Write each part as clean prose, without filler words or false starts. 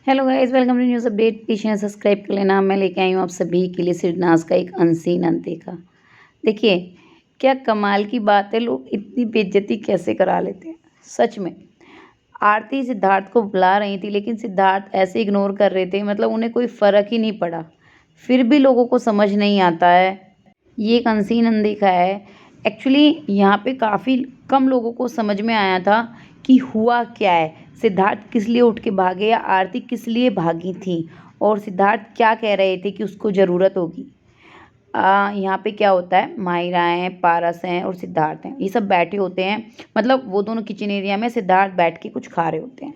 Hello guys, welcome to news update. Please subscribe कर लेना। मैं लेके आई हूँ आप सभी के लिए सिरनाज का एक अनसीन अनदेखा। देखिए, क्या कमाल की बात है, लोग इतनी बेइज्जती कैसे करा लेते हैं। सच में आरती सिद्धार्थ को बुला रही थी, लेकिन सिद्धार्थ ऐसे इग्नोर कर रहे थे, मतलब उन्हें कोई फ़र्क ही नहीं पड़ा। फिर भी लोगों को समझ नहीं आता है। ये एक अनसीन अनदेखा है। एक्चुअली यहाँ पे काफ़ी कम लोगों को समझ में आया था कि हुआ क्या है, सिद्धार्थ किस लिए उठ के भागे या आरती किस लिए भागी थी और सिद्धार्थ क्या कह रहे थे कि उसको ज़रूरत होगी। यहाँ पे क्या होता है, माहिरा हैं, पारस हैं और सिद्धार्थ हैं, ये सब बैठे होते हैं। मतलब वो दोनों किचन एरिया में, सिद्धार्थ बैठ के कुछ खा रहे होते हैं।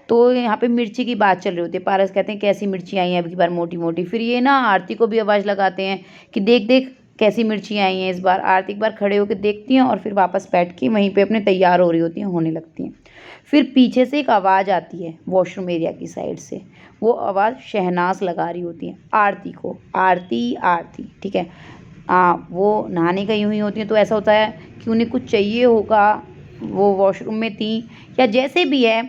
तो यहाँ पे मिर्ची की बात चल रही होती है। पारस कहते हैं कैसी मिर्ची आई हैं अब की बार, मोटी मोटी। फिर ये ना आरती को भी आवाज़ लगाते हैं कि देख देख कैसी मिर्ची आई हैं इस बार। आरती एक बार खड़े होकर देखती हैं और फिर वापस बैठ के वहीं पे अपने तैयार हो रही होती हैं, होने लगती हैं। फिर पीछे से एक आवाज़ आती है वॉशरूम एरिया की साइड से। वो आवाज़ शहनाज लगा रही होती है आरती को, आरती आरती, ठीक है। वो नहाने गई हुई होती हैं, तो ऐसा होता है कि उन्हें कुछ चाहिए होगा, वो वॉशरूम में थी या जैसे भी है,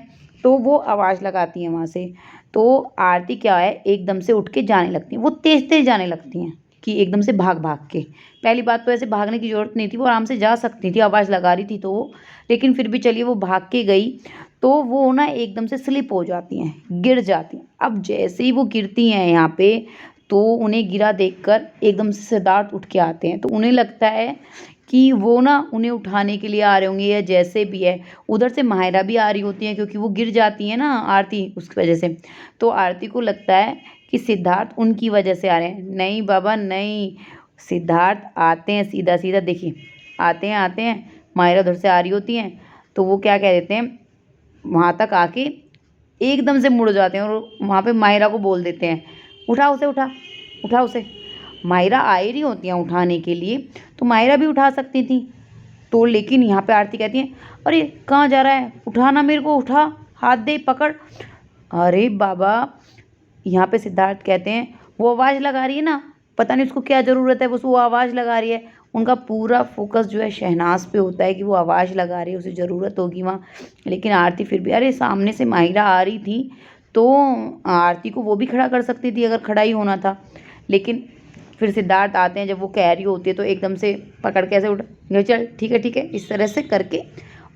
तो वो आवाज़ लगाती हैं वहाँ से। तो आरती क्या है, एकदम से उठ के जाने लगती हैं, वो तेज़ तेज़ जाने लगती हैं कि एकदम से भाग भाग के। पहली बात तो ऐसे भागने की ज़रूरत नहीं थी, वो आराम से जा सकती थी, आवाज़ लगा रही थी तो वो। लेकिन फिर भी चलिए वो भाग के गई, तो वो ना एकदम से स्लिप हो जाती हैं, गिर जाती हैं। अब जैसे ही वो गिरती हैं यहाँ पे, तो उन्हें गिरा देखकर एकदम से सिद्धार्थ उठ के आते हैं। तो उन्हें लगता है कि वो ना उन्हें उठाने के लिए आ रहे होंगे या जैसे भी है। उधर से माहिरा भी आ रही होती हैं, क्योंकि वो गिर जाती है ना आरती, उसकी वजह से। तो आरती को लगता है कि सिद्धार्थ उनकी वजह से आ रहे हैं। नहीं बाबा नहीं, सिद्धार्थ आते हैं सीधा सीधा, देखिए आते हैं, माहिरा उधर से आ रही होती हैं, तो वो क्या कह देते हैं, वहाँ तक आके एकदम से मुड़ जाते हैं और वहाँ पे माहिरा को बोल देते हैं, उठा उसे, उठा उसे। माहिरा आ ही रही होती हैं उठाने के लिए, तो माहिरा भी उठा सकती थी। तो लेकिन यहाँ पे आरती कहती है, अरे कहाँ जा रहा है, उठाना मेरे को, उठा, हाथ दे, पकड़। अरे बाबा, यहाँ पे सिद्धार्थ कहते हैं वो आवाज़ लगा रही है ना, पता नहीं उसको क्या ज़रूरत है, बस वो आवाज़ लगा रही है। उनका पूरा फोकस जो है शहनाज पे होता है कि वो आवाज़ लगा रही है, उसे ज़रूरत होगी वहाँ। लेकिन आरती फिर भी, अरे सामने से माहिरा आ रही थी, तो आरती को वो भी खड़ा कर सकती थी अगर खड़ा ही होना था। लेकिन फिर सिद्धार्थ आते हैं, जब वो कह रही होती है तो एकदम से पकड़ के ऐसे उठा, चल ठीक है, इस तरह से करके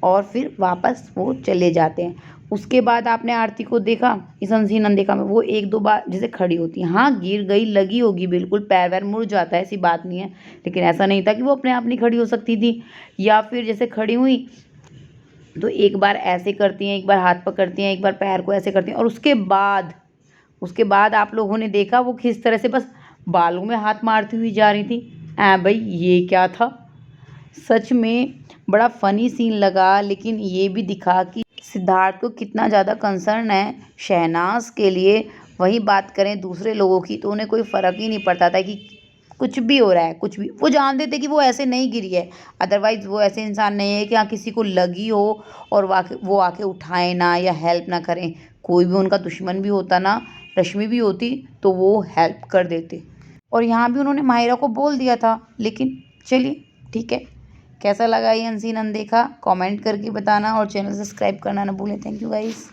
और फिर वापस वो चले जाते हैं। उसके बाद आपने आरती को देखा इस अनसीन अनदेखा में, वो एक दो बार जैसे खड़ी होती है, हाँ गिर गई, लगी होगी बिल्कुल, पैर वैर मुड़ जाता है, ऐसी बात नहीं है। लेकिन ऐसा नहीं था कि वो अपने आप नहीं खड़ी हो सकती थी। या फिर जैसे खड़ी हुई तो एक बार ऐसे करती हैं, एक बार हाथ पकड़ती हैं, एक बार पैर को ऐसे करती हैं, और उसके बाद आप लोगों ने देखा वो किस तरह से बस बालों में हाथ मारती हुई जा रही थी। भाई ये क्या था। सच में बड़ा फ़नी सीन लगा, लेकिन ये भी दिखा कि सिद्धार्थ को कितना ज़्यादा कंसर्न है शहनाज के लिए। वहीं बात करें दूसरे लोगों की, तो उन्हें कोई फ़र्क ही नहीं पड़ता था कि कुछ भी हो रहा है, कुछ भी। वो जानते थे कि वो ऐसे नहीं गिरी है, अदरवाइज़ वो ऐसे इंसान नहीं है कि हाँ किसी को लगी हो और वो आके उठाए ना या हेल्प ना करें। कोई भी उनका दुश्मन भी होता ना, रश्मि भी होती, तो वो हेल्प कर देते। और यहाँ भी उन्होंने माहिरा को बोल दिया था। लेकिन चलिए ठीक है, कैसा लगा ये अनसीन अनदेखा, कमेंट करके बताना और चैनल सब्सक्राइब करना ना भूलें। Thank you guys.